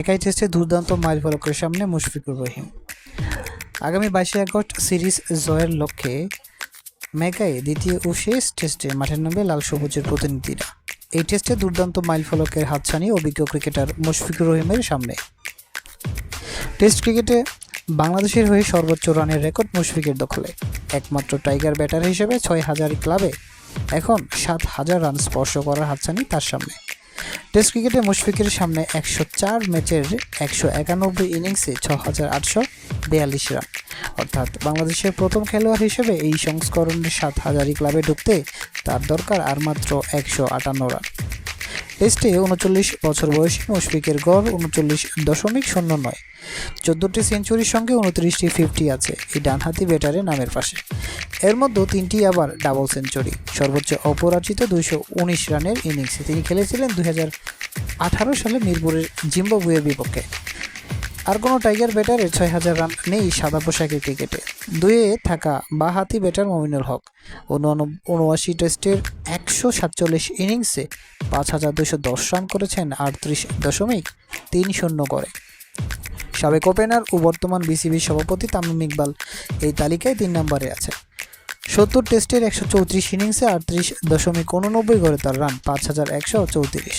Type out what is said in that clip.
একাই টেস্টে দুর্দান্ত মাইলফলকের সামনে মুশফিকুর রহিম। আগামী 22শে আগস্ট সিরিজ জয়ের লক্ষ্যে মেগায় দ্বিতীয় ও শেষ টেস্টে মাঠে নামবে লাল সবুজের প্রতিনিধিরা। এই টেস্টে দুর্দান্ত মাইলফলকের হাতছানি অভিজ্ঞ ক্রিকেটার মুশফিকুর রহিমের সামনে। টেস্ট ক্রিকেটে বাংলাদেশের হয়ে সর্বোচ্চ রানের রেকর্ড মুশফিকের দখলে। একমাত্র টাইগার ব্যাটার হিসেবে 6,000 ক্লাবে এখন 7,000 রান স্পর্শ করার হাতছানি তার সামনে। টেস্ট ক্রিকেটে মুশফিকের সামনে 104 ম্যাচের 191 ইনিংসে 6,842 রান, অর্থাৎ বাংলাদেশের প্রথম খেলোয়াড় হিসেবে এই সংস্করণের 7,000 ক্লাবে ঢুকতে তার দরকার আর মাত্র 158 রান। টেস্টে 39 বছর বয়সী মুশফিকের গড় 39.09, 14টি সেঞ্চুরির সঙ্গে 29টি 50 আছে এই ডানহাতি ব্যাটারের নামের পাশে। এর মধ্যে 3টি আবার ডাবল সেঞ্চুরি। সর্বোচ্চ অপরাজিত 219 রানের ইনিংসে তিনি খেলেছিলেন 2018 সালে মিরপুরের জিম্বাবুয়ের বিপক্ষে। আর কোনো টাইগার ব্যাটারের 6,000 রান নেই সাদা পোশাকের ক্রিকেটে। দুয়ে থাকা বাঁহাতি ব্যাটার মমিনুল হক 79 টেস্টের 147 ইনিংসে 5,210 রান করেছেন 38.30 করে। সাবেক ওপেনার ও বর্তমান বিসিবির সভাপতি তামিম ইকবাল এই তালিকায় 3 নম্বরে আছে। 70 টেস্টের 134 ইনিংসে 38.89 করে তার রান 5,134।